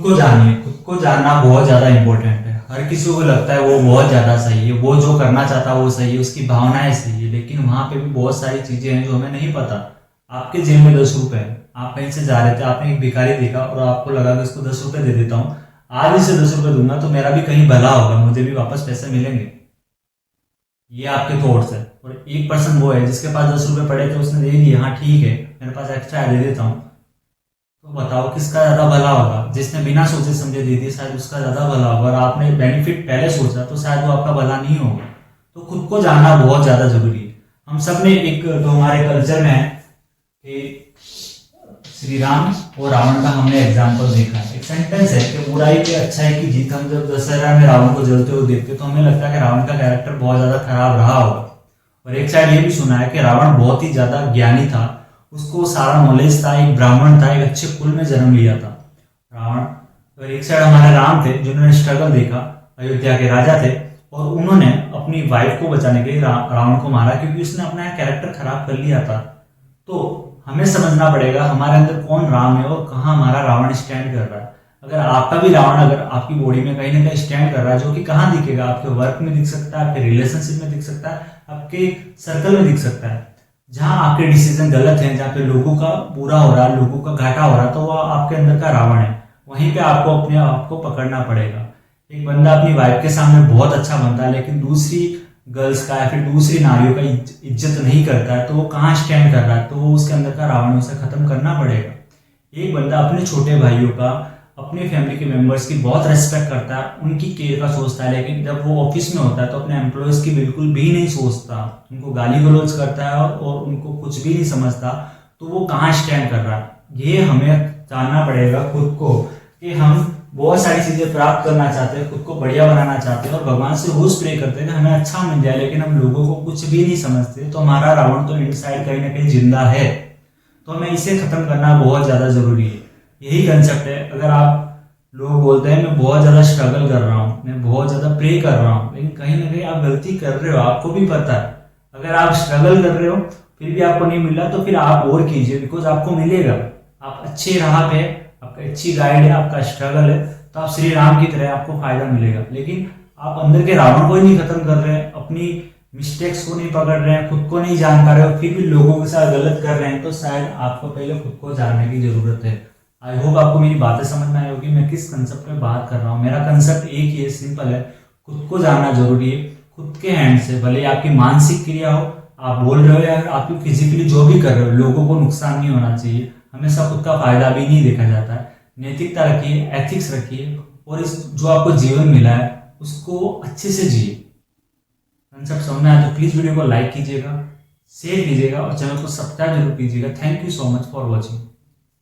को जानिए। खुद को जानना बहुत ज़्यादा इंपॉर्टेंट है। हर किसी को लगता है वो बहुत ज़्यादा सही है, वो जो करना चाहता है वो सही है, उसकी भावनाएं सही है, लेकिन वहाँ पे भी बहुत सारी चीज़ें हैं जो हमें नहीं पता। आपके जेब में 10 रुपए है, आप कहीं से जा रहे थे, आपने एक भिखारी देखा और आपको लगा कि इसको 10 रुपए दे देता हूँ, आज इसे 10 रुपए दूंगा तो मेरा भी कहीं भला होगा, मुझे भी वापस पैसे मिलेंगे। ये आपके थॉट्स है। और एक पर्सन वो है जिसके पास 10 रुपए पड़े थे, उसने दे दिए, हाँ ठीक है मेरे पास एक्स्ट्रा है दे देता हूँ। तो बताओ किसका ज्यादा भला होगा? जिसने बिना सोचे समझे दे दी शायद उसका ज्यादा भला होगा, और आपने बेनिफिट पहले सोचा तो शायद वो आपका भला नहीं होगा। तो खुद को जानना बहुत ज्यादा जरूरी है। हम सब ने एक जो हमारे कल्चर में है कि श्री राम और रावण का हमने एग्जाम्पल देखा है। एक सेंटेंस है कि बुराई पे अच्छाई की जीत। हम जब दशहरा में रावण को जलते हुए देखते तो हमें लगता है कि रावण का कैरेक्टर बहुत ज्यादा खराब रहा होगा। और एक साइड ये भी सुना है कि रावण बहुत ही ज्यादा ज्ञानी था, उसको सारा नॉलेज था, एक ब्राह्मण था, एक अच्छे कुल में जन्म लिया था रावण। और एक साइड हमारे राम थे जिन्होंने स्ट्रगल देखा, अयोध्या के राजा थे, और उन्होंने अपनी वाइफ को बचाने के लिए रावण को मारा क्योंकि उसने अपना कैरेक्टर खराब कर लिया था। तो हमें समझना पड़ेगा हमारे अंदर कौन राम है और कहाँ हमारा रावण स्टैंड कर रहा है। अगर आपका भी रावण अगर आपकी बॉडी में कहीं ना कहीं स्टैंड कर रहा है, जो कि कहाँ दिखेगा? आपके वर्क में दिख सकता है, आपके रिलेशनशिप में दिख सकता है, आपके सर्कल में दिख सकता है। जहां आपके डिसीजन गलत हैं, जहाँ पे लोगों का बुरा हो रहा है, लोगों का घाटा हो रहा है, तो वो आपके अंदर का रावण है। वहीं पे आपको अपने आप को पकड़ना पड़ेगा। एक बंदा अपनी वाइफ के सामने बहुत अच्छा बनता है लेकिन दूसरी गर्ल्स का या फिर दूसरी नारियों का इज्जत नहीं करता है, तो वो कहाँ स्टैंड कर रहा है? तो वो उसके अंदर का रावण उसे खत्म करना पड़ेगा। एक बंदा अपने छोटे भाइयों का, अपने फैमिली के मेंबर्स की बहुत रिस्पेक्ट करता है, उनकी केयर का सोचता है, लेकिन जब वो ऑफिस में होता है तो अपने एम्प्लॉयज की बिल्कुल भी नहीं सोचता, उनको गाली गलौज करता है और उनको कुछ भी नहीं समझता। तो वो कहाँ स्टैंड कर रहा है? ये हमें जानना पड़ेगा खुद को कि हम बहुत सारी चीजें प्राप्त करना चाहते हैं, खुद को बढ़िया बनाना चाहते हैं और भगवान से रोज प्रे करते हैं कि हमें अच्छा मिल जाए, लेकिन हम लोगों को कुछ भी नहीं समझते। तो हमारा रावण तो इनसाइड कहीं ना कहीं जिंदा है। तो हमें इसे खत्म करना बहुत ज्यादा जरूरी है। यही कंसेप्ट है। अगर आप लोग बोलते हैं मैं बहुत ज्यादा स्ट्रगल कर रहा हूँ, मैं बहुत ज्यादा प्रे कर रहा हूँ, लेकिन कहीं ना कहीं आप गलती कर रहे हो, आपको भी पता है। अगर आप स्ट्रगल कर रहे हो फिर भी आपको नहीं मिला तो फिर आप और कीजिए, बिकॉज आपको मिलेगा। आप अच्छी राह पे, आपका अच्छी गाइड है, आपका स्ट्रगल है, तो आप श्री राम की तरह आपको फायदा मिलेगा। लेकिन आप अंदर के रावण को ही नहीं खत्म कर रहे हैं, अपनी मिस्टेक्स को नहीं पकड़ रहे हैं, खुद को नहीं जान पा रहे हो, फिर भी लोगों के साथ गलत कर रहे हैं, तो शायद आपको पहले खुद को जानने की जरूरत है। आई होप आपको मेरी बातें समझ में आई होगी, मैं किस कंसेप्ट में बात कर रहा हूँ। मेरा कंसेप्ट एक ही है, सिंपल है। खुद को जानना जरूरी है। खुद के हैंड से, भले आपकी मानसिक क्रिया हो, आप बोल रहे हो या आप फिजिकली जो भी कर रहे हो, लोगों को नुकसान नहीं होना चाहिए। हमेशा खुद का फायदा भी नहीं देखा जाता है। नैतिकता रखिए, एथिक्स रखिए, और इस जो आपको जीवन मिला है उसको अच्छे से जिए। कंसेप्ट समझ में आया तो प्लीज वीडियो को लाइक कीजिएगा, शेयर कीजिएगा और चैनल को सब्सक्राइब जरूर कीजिएगा। Thank you so much for watching.